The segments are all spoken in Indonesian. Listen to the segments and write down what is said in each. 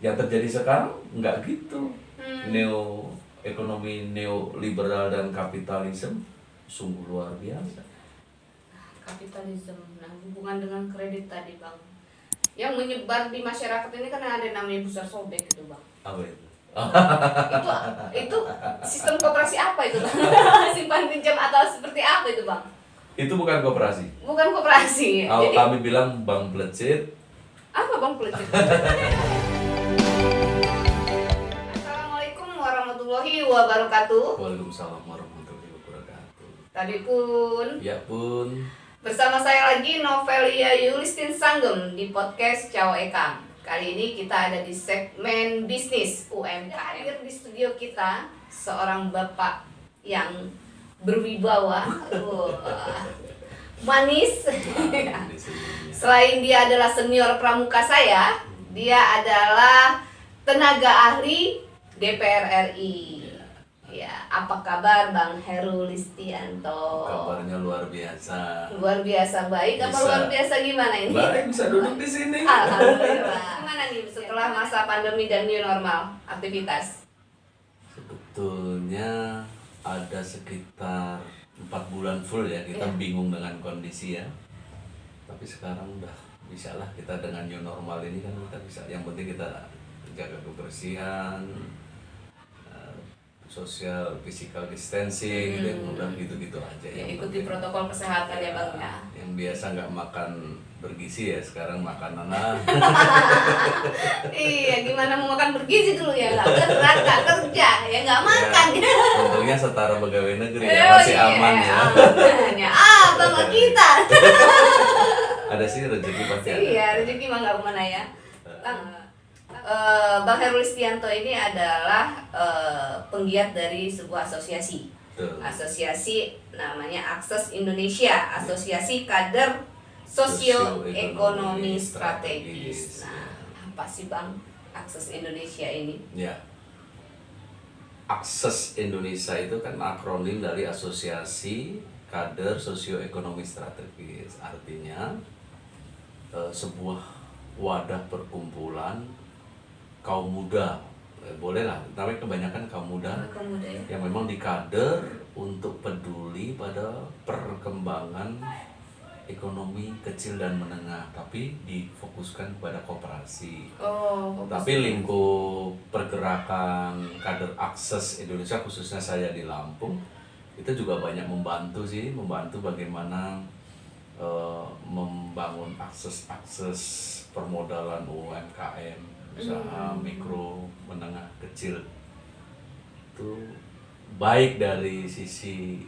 Yang terjadi sekarang nggak gitu. Ekonomi neoliberal dan kapitalisme sungguh luar biasa. Kapitalisme, nah hubungan dengan kredit tadi bang, yang menyebar di masyarakat ini kan ada yang namanya busar sobek gitu bang. Apa itu? itu sistem koperasi apa itu bang? Simpan pinjam atau seperti apa itu bang? Itu bukan koperasi. Bukan koperasi. Kalau Jadi kami bilang bank pelecit. apa bang pelecit? Assalamualaikum warahmatullahi wabarakatuh. Waalaikumsalam warahmatullahi wabarakatuh. Tadi pun Ya pun. bersama saya lagi Novelia Yulistin Sanggem di podcast Cawa Ekam. Kali ini kita ada di segmen bisnis UMKM. Hadir di studio kita seorang bapak yang berwibawa, manis. Selain dia adalah senior pramuka saya, dia adalah tenaga ahli DPR RI. Ya, apa kabar Bang Heru Listianto? Kabarnya luar biasa. Luar biasa baik apa Bisa. luar biasa gimana ini? Baik, bisa duduk di sini. Alhamdulillah. Gimana nih setelah masa pandemi dan new normal aktivitas? Sebetulnya ada sekitar 4 bulan full ya kita Iya. bingung dengan kondisi ya. Tapi sekarang udah bisa lah kita dengan new normal ini kan kita bisa. Yang penting kita jaga kebersihan, social physical distancing, gitu, udah gitu-gitu aja. Ya, Yang ikuti penting. protokol kesehatan ya Bang ya. Yang biasa nggak makan bergizi ya sekarang makan nanas. Iya, gimana mau makan bergizi dulu ya? Nggak gerak, nggak kerja, ya nggak makan. Untungnya setara pegawai negeri Oh, ya masih iya, aman ya. aman ya. Bangga kita. Ada sih rezeki pasti ada. Iya, rezeki mah nggak kemana ya. Bang Heru Listianto ini adalah penggiat dari sebuah asosiasi. Betul. Asosiasi namanya Akses Indonesia, Asosiasi Kader Sosioekonomi Strategis. Nah, apa sih Bang Akses Indonesia ini? Ya. Akses Indonesia itu kan akronim dari Asosiasi Kader Sosioekonomi Strategis. Artinya sebuah wadah perkumpulan kaum muda, boleh lah, tapi kebanyakan kaum muda Kemudian ya. yang memang dikader untuk peduli pada perkembangan ekonomi kecil dan menengah, tapi difokuskan pada koperasi. Oh, Tapi lingkup pergerakan kader Akses Indonesia, khususnya saya di Lampung, itu juga banyak membantu bagaimana membangun akses permodalan UMKM, usaha mikro, menengah, kecil. Itu baik dari sisi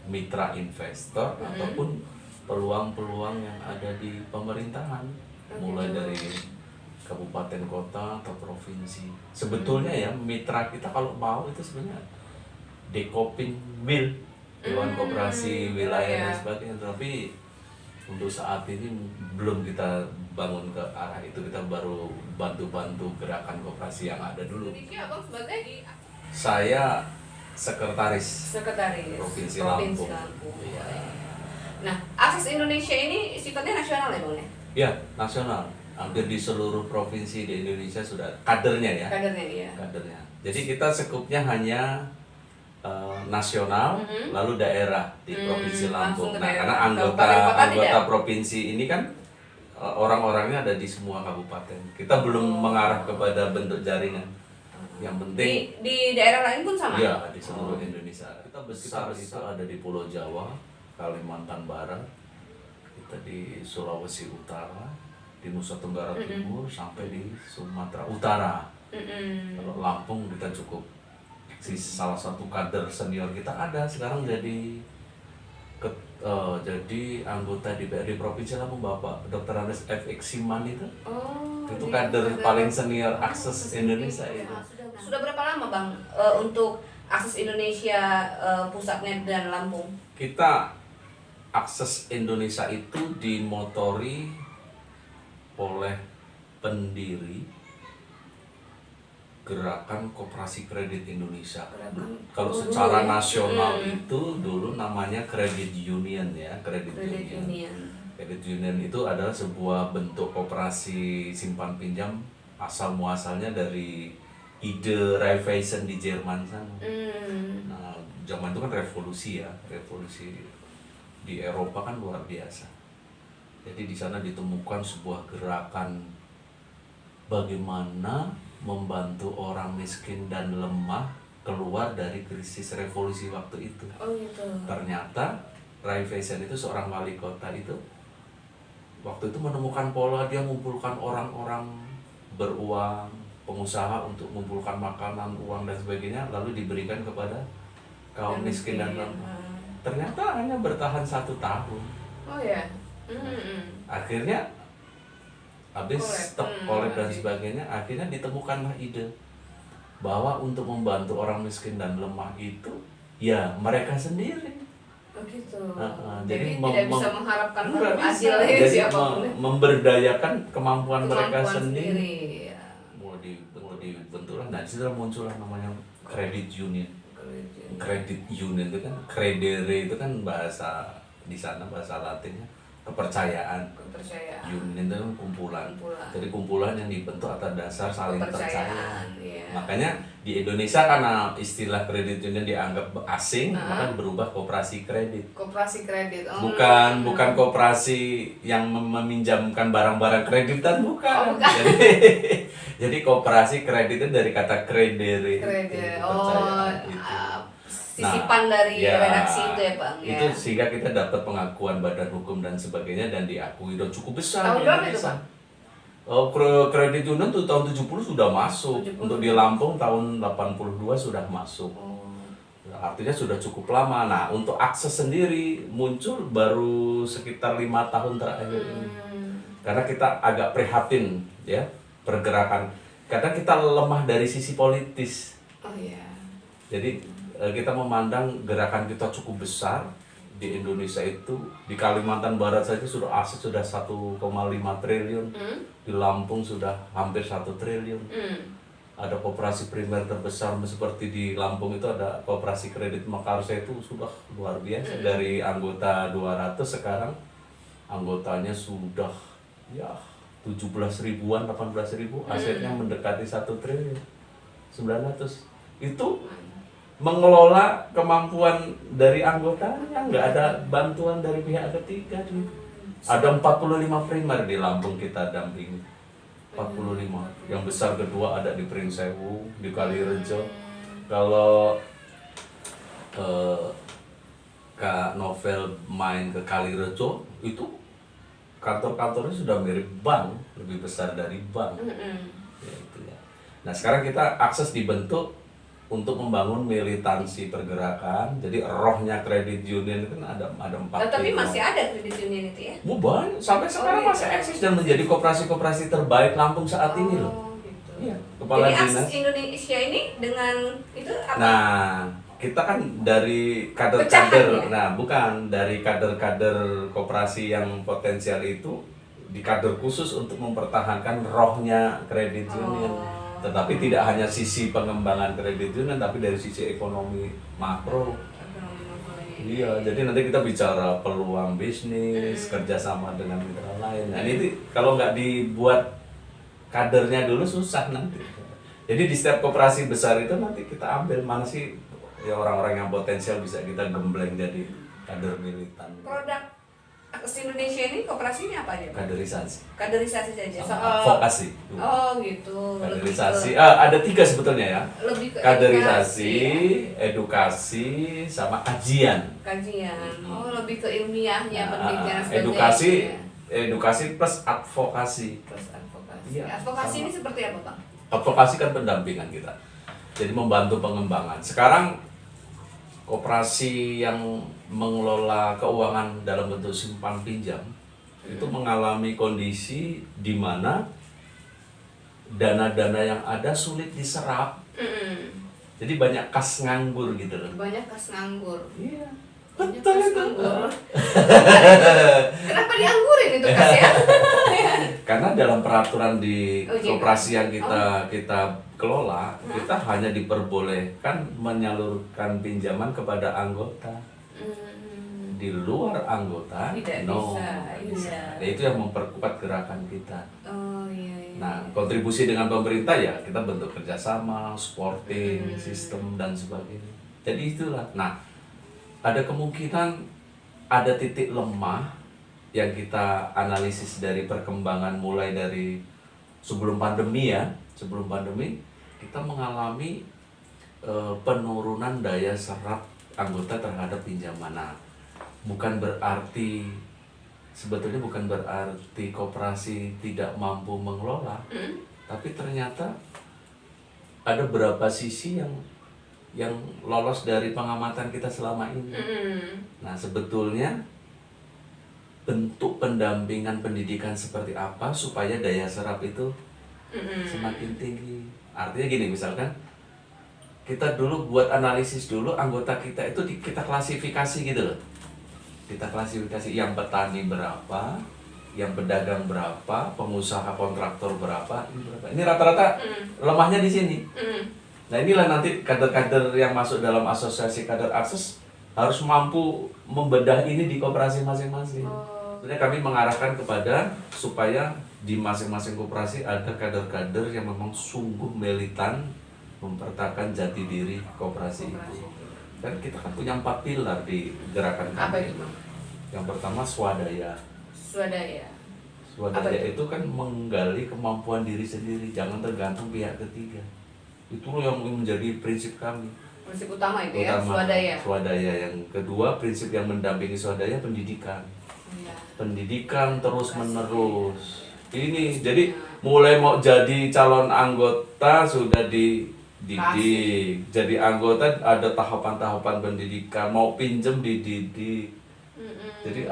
mitra investor ataupun peluang-peluang yang ada di pemerintahan, mulai dari kabupaten kota atau provinsi. Sebetulnya ya mitra kita kalau mau itu sebenarnya dekoping mil, dewan koperasi wilayah dan sebagainya, tapi untuk saat ini belum kita bangun ke arah itu. Kita baru bantu-bantu gerakan koperasi yang ada dulu. Abang sebagai Saya sekretaris sekretaris Provinsi Lampung. Iya. Nah, Akses Indonesia ini sifatnya nasional ya Bang ya? Ya, nasional. Hampir di seluruh provinsi di Indonesia sudah kadernya ya. Kadernya iya. Kadernya. Jadi kita skupnya hanya nasional, lalu daerah di provinsi langsung Lampung. ke Nah, daerah. karena Kabupaten kota anggota tidak? provinsi ini kan orang-orangnya ada di semua kabupaten. Kita belum mengarah kepada bentuk jaringan. Yang penting Di daerah lain pun sama? iya di seluruh Indonesia. Kita besar itu ada di Pulau Jawa, Kalimantan Barat, kita di Sulawesi Utara, di Nusa Tenggara Timur, sampai di Sumatera Utara. Kalau Lampung kita cukup, salah satu kader senior kita ada sekarang jadi anggota DPR di Provinsi Lampung, Bapak Dr. Andes F. Siman itu. Itu kader paling senior Akses Indonesia itu. Sudah berapa lama Bang untuk Akses Indonesia pusatnya dan Lampung? Kita Akses Indonesia itu dimotori oleh pendiri Gerakan Koperasi Kredit Indonesia. Kalau secara nasional itu dulu namanya Credit Union ya, Credit Union. Credit Union itu adalah sebuah bentuk koperasi simpan pinjam asal muasalnya dari ide Raiffeisen di Jerman sana. Nah, zaman itu kan revolusi di Eropa kan luar biasa. Jadi di sana ditemukan sebuah gerakan bagaimana membantu orang miskin dan lemah keluar dari krisis revolusi waktu itu. Oh gitu. Ternyata Raiffeisen itu seorang wali kota itu waktu itu menemukan pola dia mengumpulkan orang-orang beruang, pengusaha untuk mengumpulkan makanan, uang dan sebagainya, lalu diberikan kepada kaum miskin dan lemah. Ternyata hanya bertahan 1 tahun. Oh ya. Akhirnya habis collab dan sebagainya, akhirnya ditemukanlah ide bahwa untuk membantu orang miskin dan lemah itu ya mereka sendiri. Oh gitu. Jadi tidak bisa mengharapkan nggak adil bisa. ya Jadi siapapun. memberdayakan kemampuan mereka sendiri. Ya. Mau dibentuklah, dan disitulah muncullah namanya credit union. Credit union itu kan credere itu kan bahasa di sana bahasa Latinnya kepercayaan. Union itu kan kumpulan. Jadi kumpulan yang dibentuk atas dasar saling percaya. Iya. Makanya di Indonesia karena istilah kredit union dianggap asing, maka berubah koperasi kredit. Koperasi kredit. Bukan koperasi yang meminjamkan barang-barang kreditan, bukan. Bukan. Jadi koperasi kredit itu dari kata credere. Sisipan dari redaksi itu ya Bang. Itu sehingga kita dapat pengakuan badan hukum dan sebagainya dan diakui dan cukup besar di Indonesia. Kredit union tuh tahun 70 sudah masuk. Untuk di Lampung tahun 82 sudah masuk. Artinya sudah cukup lama. Nah, untuk akses sendiri muncul baru sekitar 5 tahun terakhir ini. Karena kita agak prihatin ya pergerakan. Karena kita lemah dari sisi politis. Oh iya. Jadi kita memandang gerakan kita cukup besar di Indonesia itu. Di Kalimantan Barat saja sudah aset sudah 1,5 triliun. Di Lampung sudah hampir 1 triliun. Ada koperasi primer terbesar seperti di Lampung itu ada koperasi kredit Mekarsa itu sudah luar biasa. Dari anggota 200 sekarang anggotanya sudah ya 17 ribuan, 18 ribu, asetnya mendekati 1 triliun 900. Itu mengelola kemampuan dari anggotanya, nggak ada bantuan dari pihak ketiga. Ada 45 primer di Lampung kita dampingi. 45. Yang besar kedua ada di Pringsewu, di Kalirejo. Kalau Kak Novel main ke Kalirejo, itu kantor-kantornya sudah mirip bank, lebih besar dari bank. Ya, itu ya. Nah sekarang kita akses dibentuk untuk membangun militansi pergerakan. Jadi rohnya kredit union kan ada 4. Tapi masih ada kredit union itu ya? Banyak, sampai sekarang masih eksis dan menjadi koperasi-koperasi terbaik Lampung saat ini loh. Gitu. Iya, kepala jadi dinas. akses Indonesia ini dengan itu apa? Nah, kita kan dari kader-kader, dari kader-kader koperasi yang potensial itu di kader khusus untuk mempertahankan rohnya kredit union. Tetapi tidak hanya sisi pengembangan kredit union, tapi dari sisi ekonomi makro. Iya, jadi nanti kita bicara peluang bisnis, kerjasama dengan mitra lain. Nah ini kalau nggak dibuat kadernya dulu susah nanti. Jadi di setiap koperasi besar itu nanti kita ambil mana sih ya orang-orang yang potensial bisa kita gembleng jadi kader militan. Produk Akses Indonesia ini koperasinya apa aja? Kaderisasi saja. Advokasi. Oh gitu. Kaderisasi. Ada 3 sebetulnya ya. Lebih ke kaderisasi, edukasi, sama kajian. Oh lebih ke ilmiahnya penelitian sebagainya. Edukasi plus advokasi. Iya, Advokasi ini seperti apa Bang? Advokasi kan pendampingan kita. Jadi membantu pengembangan. Sekarang koperasi yang mengelola keuangan dalam bentuk simpan pinjam itu mengalami kondisi di mana dana-dana yang ada sulit diserap. Jadi banyak kas nganggur gitu loh. Banyak kas nganggur. Iya. Betul itu. Kenapa dianggurin itu kas ya? Karena dalam peraturan di koperasi yang kita kelola, kita hanya diperbolehkan menyalurkan pinjaman kepada anggota. di luar anggota Tidak no, bisa, nggak bisa. iya. Nah, itu yang memperkuat gerakan kita. Oh iya. Nah, kontribusi dengan pemerintah ya kita bentuk kerjasama, supporting, sistem dan sebagainya. Jadi itulah. Nah, ada kemungkinan ada titik lemah yang kita analisis dari perkembangan mulai dari sebelum pandemi ya. Sebelum pandemi kita mengalami penurunan daya serap anggota terhadap pinjaman. Nah, sebetulnya bukan berarti koperasi tidak mampu mengelola, tapi ternyata ada beberapa sisi yang lolos dari pengamatan kita selama ini. Nah, sebetulnya bentuk pendampingan pendidikan seperti apa supaya daya serap itu semakin tinggi. Artinya gini, misalkan kita dulu buat analisis dulu anggota kita itu kita klasifikasi gitu loh. Kita klasifikasi yang petani berapa, yang pedagang berapa, pengusaha kontraktor berapa, ini berapa. Ini rata-rata lemahnya di sini. Nah, inilah nanti kader-kader yang masuk dalam asosiasi kader akses harus mampu membedah ini di koperasi masing-masing. Sebenarnya kami mengarahkan kepada supaya di masing-masing koperasi ada kader-kader yang memang sungguh militan mempertahankan jati diri koperasi itu. Kan kita kan punya 4 pilar di gerakan kami. Apa itu, Bang? Yang pertama swadaya. Swadaya. Swadaya itu kan menggali kemampuan diri sendiri, jangan tergantung pihak ketiga. Itu yang menjadi prinsip kami. Prinsip utama itu ya, swadaya. Swadaya. Yang kedua, prinsip yang mendampingi swadaya pendidikan. Iya. Pendidikan terus menerus. Ini jadi mulai mau jadi calon anggota sudah dididik. Jadi anggota ada tahapan-tahapan pendidikan, mau pinjem dididik. Jadi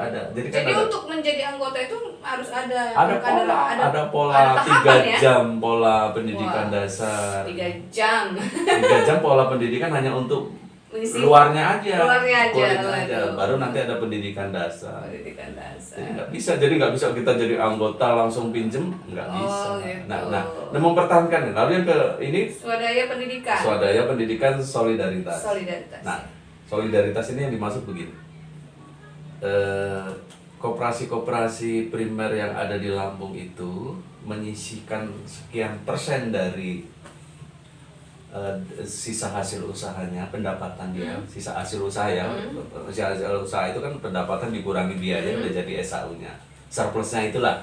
Jadi untuk menjadi anggota itu harus ada pola 3 ya? jam pola pendidikan dasar. 3 jam. 3 jam pola pendidikan hanya untuk Mengisi luarnya aja. Waduh. Baru nanti ada pendidikan dasar. Pendidikan dasar. Jadi nggak bisa kita jadi anggota langsung pinjem, nggak bisa. Gitu. Nah, mempertahankan. Lalu yang ini swadaya pendidikan. Swadaya pendidikan solidaritas. Solidaritas. Nah, solidaritas ini yang dimaksud begini. Koperasi-koperasi primer yang ada di Lampung itu menyisihkan sekian persen dari sisa hasil usahanya, pendapatan dia, sisa hasil usaha ya. Sisa hasil usaha itu kan pendapatan dikurangi biaya udah jadi SAU-nya. Surplusnya itulah.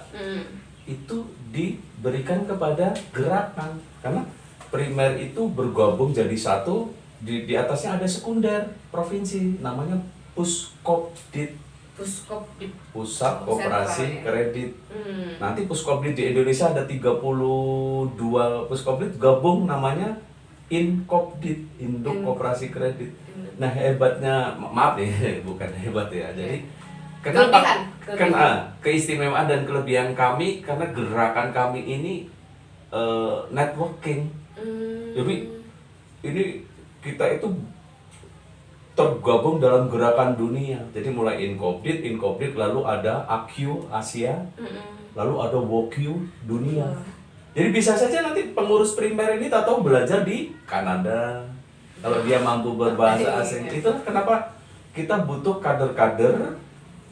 Itu diberikan kepada gerakan karena primer itu bergabung jadi satu, di atasnya ada sekunder provinsi namanya Puskopdit. Pusat Koperasi Kredit. Nanti Puskopdit di Indonesia ada 32 Puskopdit gabung namanya Inkopdit, Induk Koperasi Kredit. Nah, hebatnya, maaf nih, bukan hebat ya. Jadi kenapa keistimewaan dan kelebihan kami karena gerakan kami ini networking. Jadi ini kita itu tergabung dalam gerakan dunia. Jadi mulai Inkopdit lalu ada AQ Asia, lalu ada WOQ dunia. Jadi bisa saja nanti pengurus primer ini tahu belajar di Kanada. Kalau dia mampu berbahasa asing, itu kenapa kita butuh kader-kader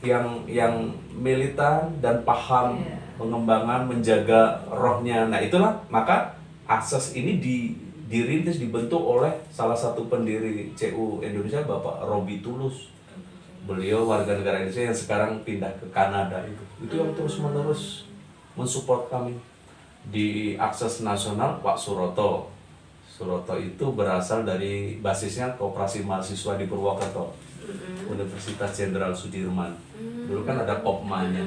yang militan dan paham pengembangan, menjaga rohnya. Nah, itulah maka akses ini dirintis, dibentuk oleh salah satu pendiri CU Indonesia, Bapak Robi Tulus. Beliau warga negara Indonesia yang sekarang pindah ke Kanada itu yang terus menerus mensupport kami. Di akses nasional Pak Suroto itu berasal dari basisnya Koperasi Mahasiswa di Purwokerto, Universitas Jenderal Sudirman. Dulu kan ada Kopmanya.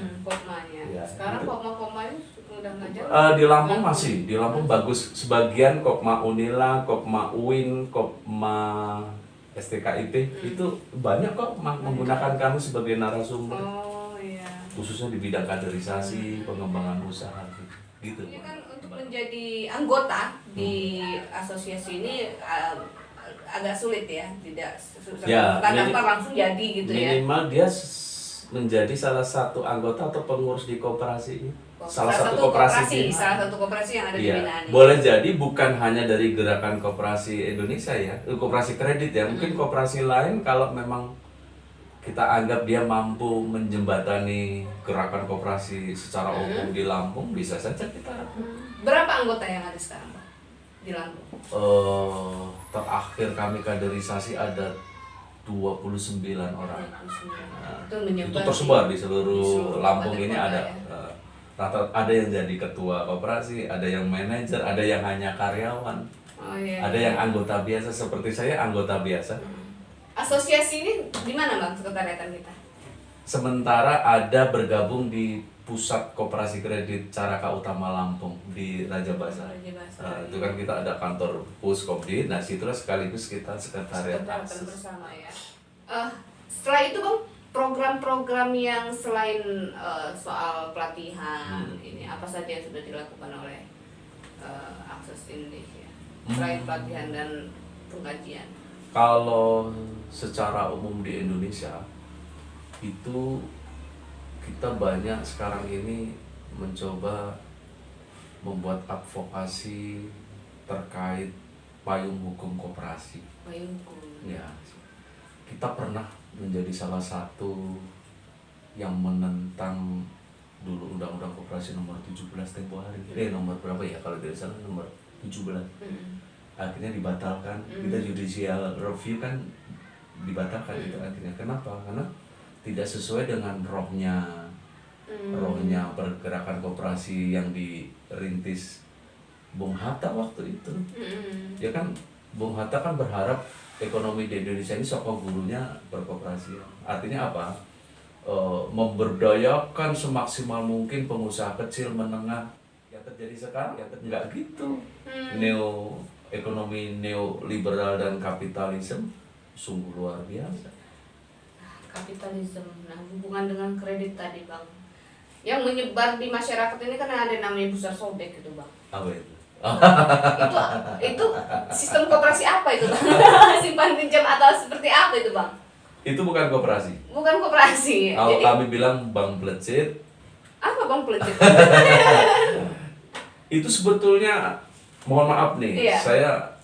Ya, sekarang Kopmanya udah ngajar? Di Lampung masih, di Lampung bagus. Sebagian Kopma Unila, Kopma UIN, Kopma STKIP itu banyak kok menggunakan kami sebagai narasumber. Khususnya di bidang kaderisasi, pengembangan usaha gitu. Ini kan untuk menjadi anggota di asosiasi ini agak sulit ya, tidak langsung jadi gitu ya. Minimal dia menjadi salah satu anggota atau pengurus di koperasi ini. Salah satu koperasi yang ada di binaan ini. Boleh jadi bukan hanya dari gerakan koperasi Indonesia ya, koperasi kredit ya, mungkin koperasi lain kalau memang kita anggap dia mampu menjembatani gerakan koperasi secara umum di Lampung, bisa saja kita. Berapa anggota yang ada sekarang, Bang, di Lampung? Terakhir kami kaderisasi ada 29 orang. 29. Itu tersebar di seluruh Lampung ini kota, ada. ya? Ada yang jadi ketua koperasi, ada yang manajer, ada yang hanya karyawan, ada yang anggota biasa seperti saya, anggota biasa. Asosiasi ini di mana, Bang, sekretariatan kita? Sementara ada bergabung di Pusat Koperasi Kredit Caraka Utama Lampung di Raja Basah. Itu kan kita ada kantor Puskopdi, nah situlah sekaligus kita sekretariat bersama ya. Setelah itu, Bang, program-program yang selain soal pelatihan ini apa saja yang sudah dilakukan oleh Akses Indonesia selain pelatihan dan pengkajian? Kalau secara umum di Indonesia itu kita banyak sekarang ini mencoba membuat advokasi terkait payung hukum koperasi. Payung hukum. Ya, kita pernah menjadi salah satu yang menentang dulu Undang-Undang Koperasi nomor 17 tempo hari. Nomor berapa ya kalau tidak salah, nomor 17. Akhirnya dibatalkan. Kita judicial review kan dibatalkan itu akhirnya. Kenapa? Karena tidak sesuai dengan rohnya pergerakan koperasi yang dirintis Bung Hatta waktu itu. Ya kan, Bung Hatta kan berharap ekonomi di Indonesia ini sokong gurunya berkoperasi. Artinya apa? Memberdayakan semaksimal mungkin pengusaha kecil menengah. Yang terjadi sekarang ya nggak gitu. Ekonomi neoliberal dan kapitalisme sungguh luar biasa. Kapitalisme, nah hubungan dengan kredit tadi, Bang, yang menyebar di masyarakat ini kan ada namanya busar sobek gitu, Bang. Apa itu? itu sistem koperasi apa itu, Bang? Simpan pinjam atau seperti apa itu, Bang? Itu bukan koperasi. Bukan koperasi. Kalau kami bilang bank pelecit. Apa Bang pelecit? Itu sebetulnya, mohon maaf nih, saya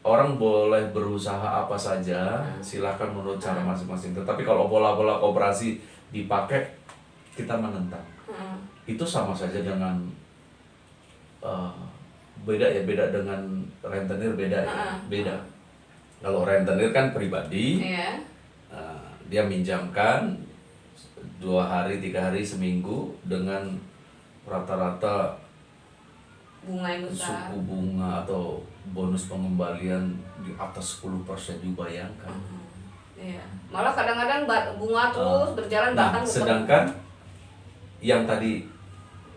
orang boleh berusaha apa saja, silakan menurut cara masing-masing. Tetapi kalau pola-pola koperasi dipakai, kita menentang. Itu sama saja dengan beda dengan rentenir, beda. Kalau rentenir kan pribadi, dia minjamkan 2 hari, 3 hari, seminggu dengan rata-rata bunga yang besar, suku bunga atau bonus pengembalian di atas 10% dibayangkan. Malah kadang-kadang bunga terus berjalan bahkan. Sedangkan yang tadi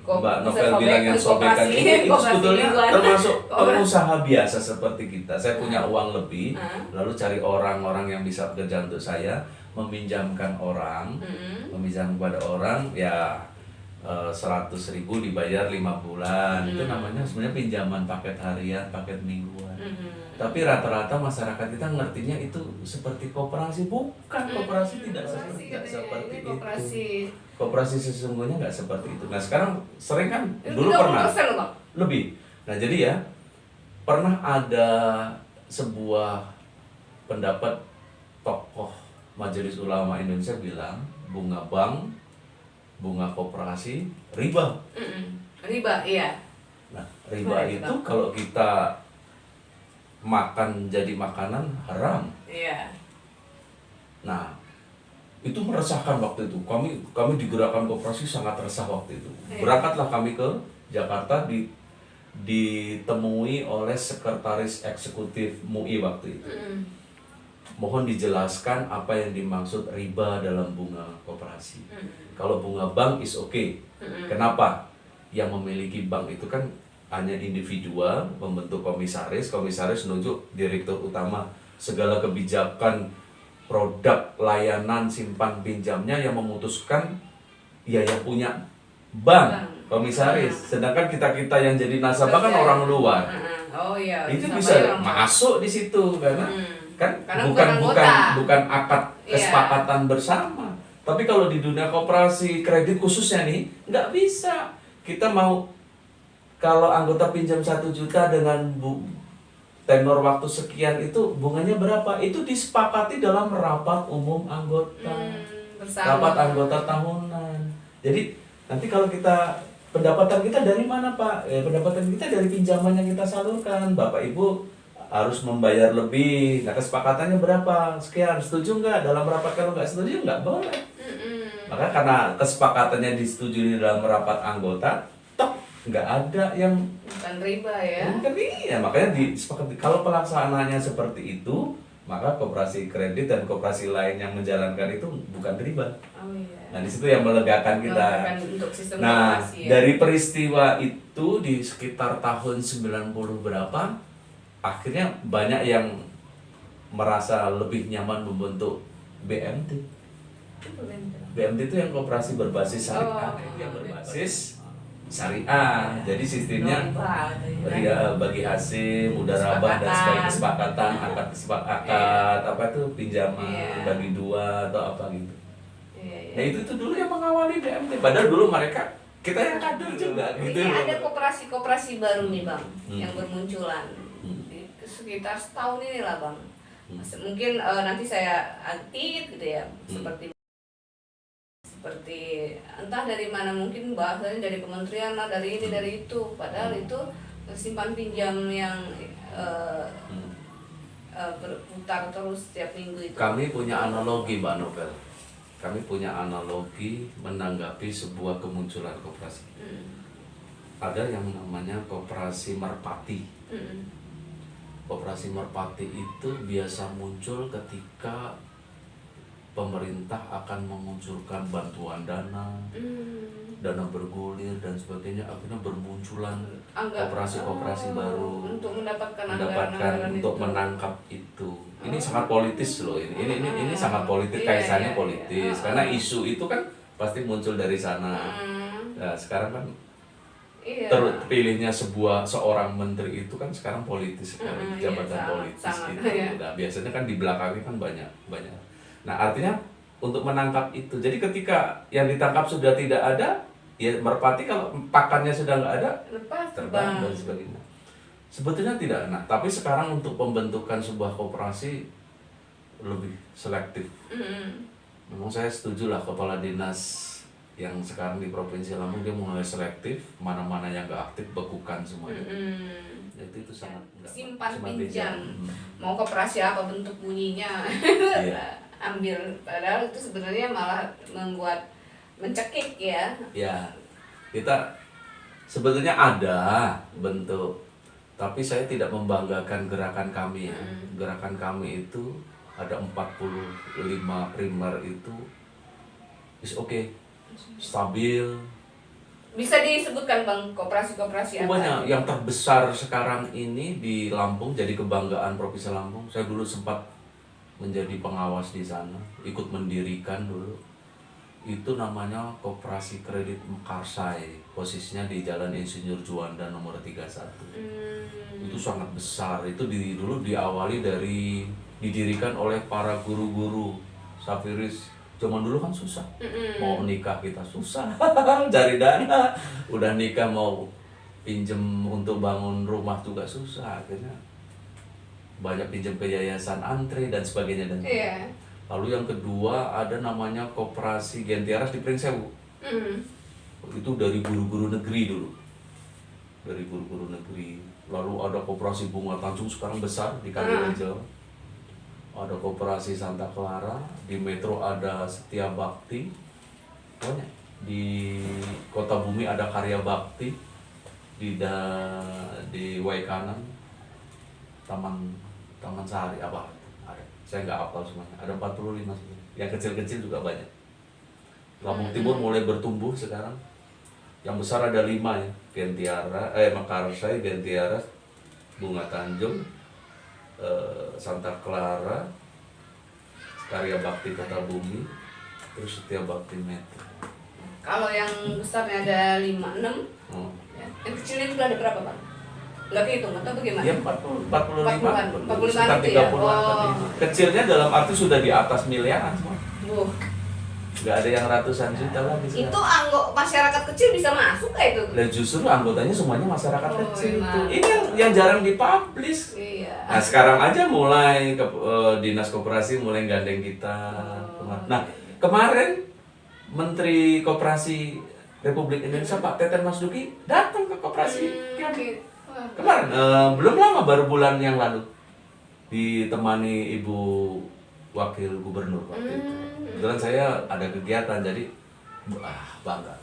Mbak Novel bilang yang sobekan ini, itu sebetulnya termasuk pengusaha biasa seperti kita. Saya punya uang lebih, lalu cari orang-orang yang bisa bekerja untuk saya, meminjamkan meminjam kepada orang, ya 100.000 dibayar 5 bulan. Itu namanya sebenarnya pinjaman paket harian, paket mingguan. Tapi rata-rata masyarakat kita ngertinya itu seperti koperasi. Bukan, koperasi tidak seperti itu. Koperasi sesungguhnya nggak seperti itu. Nah sekarang sering kan, dulu pernah lebih. Nah jadi ya, pernah ada sebuah pendapat tokoh Majelis Ulama Indonesia bilang, bunga bank, bunga koperasi, riba. Riba, iya. Nah, riba itu kalau kita makan jadi makanan haram. Iya. Nah, itu meresahkan waktu itu. Kami di gerakan koperasi sangat resah waktu itu. Berangkatlah kami ke Jakarta, ditemui oleh sekretaris eksekutif MUI waktu itu. Mohon dijelaskan apa yang dimaksud riba dalam bunga koperasi. Kalau bunga bank is okay. Kenapa? Yang memiliki bank itu kan hanya individual, membentuk komisaris nunjuk direktur utama, segala kebijakan produk layanan simpan pinjamnya yang memutuskan ya yang punya bank, komisaris. Sedangkan kita yang jadi nasabah kan orang luar. Itu bisa masuk di situ karena bukan akad kesepakatan bersama. Tapi kalau di dunia koperasi kredit khususnya nih nggak bisa. Kita mau, kalau anggota pinjam 1 juta dengan tenor waktu sekian itu bunganya berapa? Itu disepakati dalam rapat umum anggota. Bersama. Rapat anggota tahunan. Jadi nanti kalau kita pendapatan kita dari mana Pak? Pendapatan kita dari pinjaman yang kita salurkan. Bapak Ibu harus membayar lebih. Nah kesepakatannya berapa? Sekian. Setuju nggak? Dalam rapat kalau nggak setuju nggak boleh. Maka karena kesepakatannya disetujui dalam rapat anggota, tok nggak ada yang bukan riba ya. bukan iya. Makanya disepakati kalau pelaksanaannya seperti itu, maka koperasi kredit dan koperasi lain yang menjalankan itu bukan riba. Oh iya. Nah di situ yang melegakan kita. Melegakan untuk sistem Nah koperasi ya. dari peristiwa itu di sekitar tahun 90 berapa, akhirnya banyak yang merasa lebih nyaman membentuk BMT. BMT itu yang koperasi berbasis syariah, yang berbasis syariah. Jadi sistemnya bagi hasil, mudarabah dan sebagainya, kesepakatan, akad apa itu pinjaman bagi dua atau apa gitu. Nah itu dulu yang mengawali BMT. Padahal dulu mereka kita yang kader juga gitu. Ini ada koperasi baru nih Bang yang bermunculan sekitar setahun ini lah Bang. Mungkin nanti saya update gitu ya, seperti entah dari mana, mungkin bahasanya dari kementerian lah, dari ini dari itu, padahal itu simpan pinjam yang berputar terus setiap minggu itu. Kami punya analogi Mbak Novel. Kami punya analogi menanggapi sebuah kemunculan koperasi. Ada yang namanya koperasi merpati. Koperasi merpati itu biasa muncul ketika pemerintah akan memunculkan bantuan dana, dana bergulir dan sebagainya, akhirnya bermunculan koperasi-koperasi baru untuk mendapatkan untuk menangkap itu. Ini sangat politis loh ini sangat politis, kaitannya politis karena isu itu kan pasti muncul dari sana. Nah, sekarang kan terpilihnya seorang menteri itu kan sekarang politis sekali, jabatan politis sangat, gitu. Nah, biasanya kan di belakangnya kan banyak. Nah, artinya untuk menangkap itu. Jadi ketika yang ditangkap sudah tidak ada, ya merpati kalau pakannya sudah nggak ada, terbang dan sebagainya. Sebetulnya tidak. Nah, tapi sekarang untuk pembentukan sebuah koperasi lebih selektif. Memang saya setuju lah kepala dinas yang sekarang di Provinsi Lampung dia mulai selektif, mana-mana yang nggak aktif bekukan semuanya. Itu sangat simpan pinjam. Mau koperasi apa bentuk bunyinya. Ambil, padahal itu sebenarnya malah mencekik ya. Ya, kita sebetulnya ada bentuk, tapi saya tidak membanggakan gerakan kami ya. Gerakan kami itu ada 45 primer itu is okay, stabil. Bisa disebutkan Bang koperasi-koperasi apa? Banyak. Yang terbesar sekarang ini di Lampung jadi kebanggaan Provinsi Lampung. Saya dulu sempat menjadi pengawas di sana, ikut mendirikan dulu. Itu namanya Koperasi Kredit Mekarsai, posisinya di Jalan Insinyur Juanda nomor 31. Itu sangat besar. Itu dulu diawali dari didirikan oleh para guru-guru Safiris. Zaman dulu kan susah, mau nikah kita susah, cari dana, udah nikah mau pinjem untuk bangun rumah juga susah, akhirnya banyak pinjam ke yayasan antre dan sebagainya dan Lalu yang kedua ada namanya Koperasi Gentiaras di Pringsewu. Itu dari guru-guru negeri dulu, dari guru-guru negeri. Lalu ada Koperasi Bunga Tanjung sekarang besar di Kalirejo. Ada Koperasi Santa Clara, di Metro ada Setia Bakti, banyak. Di Kota Bumi ada Karya Bakti, di Waikanan Taman Sari apa ada, saya nggak hafal semuanya, ada 45 sebenarnya. Yang kecil-kecil juga banyak. Lampung Timur mulai bertumbuh sekarang. Yang besar ada 5 ya, Mekarsai, Gentiaras, Bunga Tanjung, Santa Clara, Karya Bakti Kota Bumi, terus Setia Bakti Metro. Kalau yang besarnya ada 5, 6, ya. Yang kecilnya itu ada berapa Bang? Nggak dihitung atau bagaimana? Ya 45, sekitar 30-an. Kecilnya dalam arti sudah di atas miliaran semua. nggak ada yang ratusan juta lagi sekarang. Itu masyarakat kecil bisa masuk kayak itu? Dan justru anggotanya semuanya masyarakat kecil itu. Emang. Ini yang jarang dipublish. Iya. Nah sekarang aja mulai dinas koperasi mulai gandeng kita. Nah kemarin Menteri Koperasi Republik Indonesia Pak Teten Mas Duki datang ke koperasi kami. Kemarin belum lama, baru bulan yang lalu ditemani Ibu Wakil Gubernur waktu itu. Kebetulan saya ada kegiatan, jadi bangga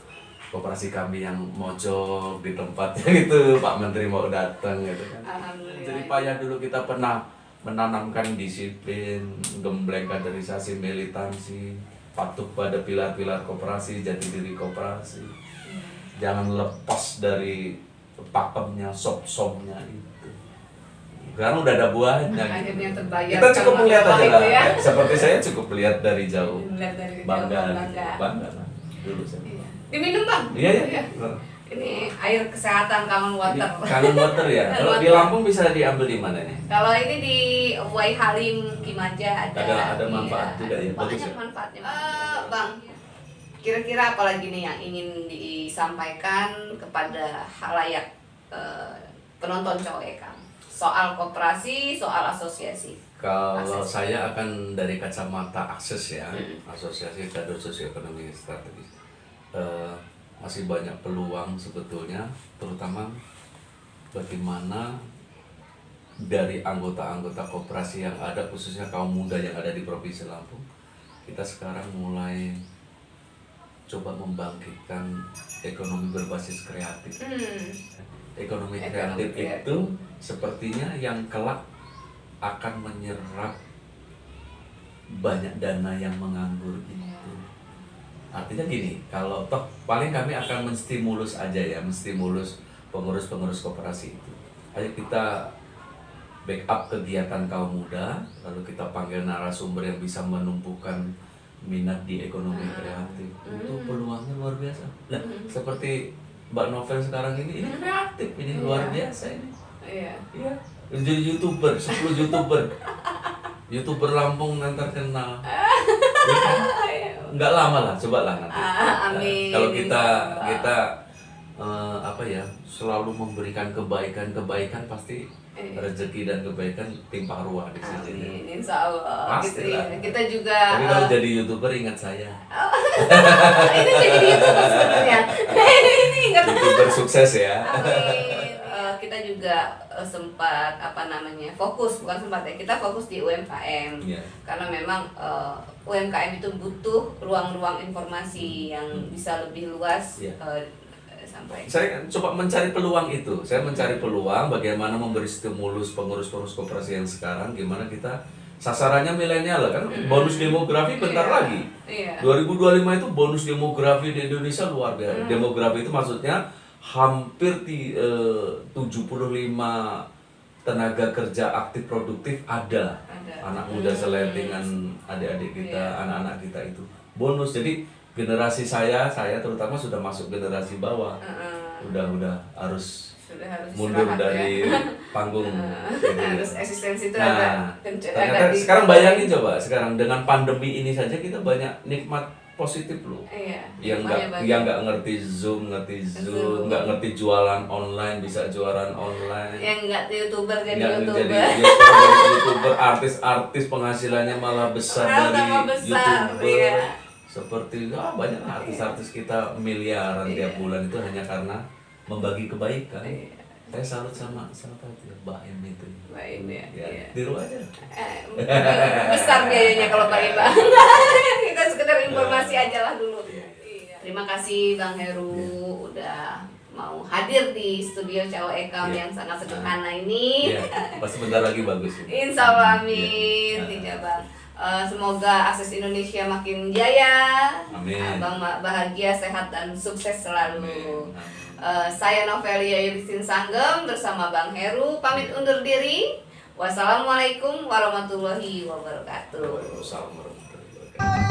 koperasi kami yang mojok di tempatnya gitu, Pak Menteri mau datang gitu kan. Alhamdulillah. Jadi payah dulu kita pernah menanamkan disiplin, gembleng kaderisasi, militansi, patuh pada pilar-pilar koperasi, jati diri koperasi. Jangan lepas dari pakemnya, sop-somnya itu. Sekarang udah ada buahnya. Akhirnya gitu. terbayar. Kita cukup melihat aja lah. Ya? Seperti saya cukup lihat dari jauh. Melihat dari Bangga. jauh, Gitu. Bangga lah. Dulu saya. Iya. Diminum bang? Iya ya. Ini air kesehatan Kangen Water. Kangen Water ya. Kalau di Lampung bisa diambil di mana nih? Kalau ini di Wai Halim Kimaja Ada manfaat juga ya. Bagus Banyak ya. manfaatnya. Bang, kira-kira apa lagi nih yang ingin disampaikan kepada halayak penonton Cowok Ekam soal koperasi, soal asosiasi? Kalau saya akan dari kacamata akses ya, Asosiasi Kader Sosioekonomi Strategis. Masih banyak peluang sebetulnya, terutama bagaimana dari anggota-anggota koperasi yang ada, khususnya kaum muda yang ada di Provinsi Lampung, kita sekarang mulai coba membangkitkan ekonomi berbasis kreatif. Ekonomi kreatif itu sepertinya yang kelak akan menyerap banyak dana yang menganggur itu. Artinya gini, kalau toh paling kami akan menstimulus aja ya, menstimulus pengurus-pengurus koperasi itu. Ayo kita backup kegiatan kaum muda, lalu kita panggil narasumber yang bisa menumbuhkan minat di ekonomi kreatif. Itu peluangnya luar biasa. Nah, seperti Mbak Novel sekarang ini kreatif, ini luar biasa ini. Iya. Iya. Jadi YouTuber, 10 YouTuber. YouTuber Lampung nanti terkenal. Ya kan? Nggak lama lah, cobalah nanti. Amin. Kalau kita apa ya, selalu memberikan kebaikan pasti rezeki dan kebaikan timpah ruah di sini. Amin, insya Allah. Pasti gitu lah. ya. Kita juga. Tapi kalau jadi YouTuber ingat saya. Ini udah jadi YouTuber sebenarnya. Ini ingat. YouTuber sukses ya. Amin. Kita juga sempat bukan sempat ya, kita fokus di UMKM. Iya. Karena memang UMKM itu butuh ruang-ruang informasi yang bisa lebih luas. Iya. Sampai. Saya coba mencari peluang itu. Saya mencari peluang bagaimana memberi stimulus pengurus-pengurus koperasi yang sekarang, gimana kita sasarannya milenial kan, bonus demografi bentar lagi. Iya. 2025 itu bonus demografi di Indonesia luar biasa. Demografi itu maksudnya hampir 75 tenaga kerja aktif produktif ada. Anak muda seletingan adik-adik kita, anak-anak kita itu bonus. Jadi generasi saya terutama sudah masuk generasi bawah. Udah harus mundur dari panggung. Gitu. Harus eksistensi itu Nah, ada ternyata sekarang bayangin coba, sekarang dengan pandemi ini saja kita banyak nikmat positif loh. Iya. Yang nggak ngerti Zoom, nggak ngerti jualan online bisa jualan online. Yang nggak YouTuber jadi Nggak YouTuber. jadi YouTuber, artis penghasilannya malah besar dari YouTuber. Iya. Seperti banyak artis-artis kita miliaran tiap bulan itu hanya karena membagi kebaikan. Iya. Saya salut sama siapa itu ya, Mbak Em itu. Mbak Em ya. Iya. Tiru aja. Besar biayanya kalau pakai Bang. Kita sekedar informasi aja lah dulu. Iya. Terima kasih Bang Heru udah mau hadir di studio Cowok Ekam yang sangat sederhana ini. Iya, pasti bentar lagi bagus. Insya Allah amin. Tidak Bang. Semoga Akses Indonesia makin jaya. Amin. Abang bahagia, sehat dan sukses selalu. Amin. Saya Novelia Yulistin Sanggem bersama Bang Heru pamit undur diri. Wassalamualaikum warahmatullahi wabarakatuh. Waalaikumsalam warahmatullahi wabarakatuh.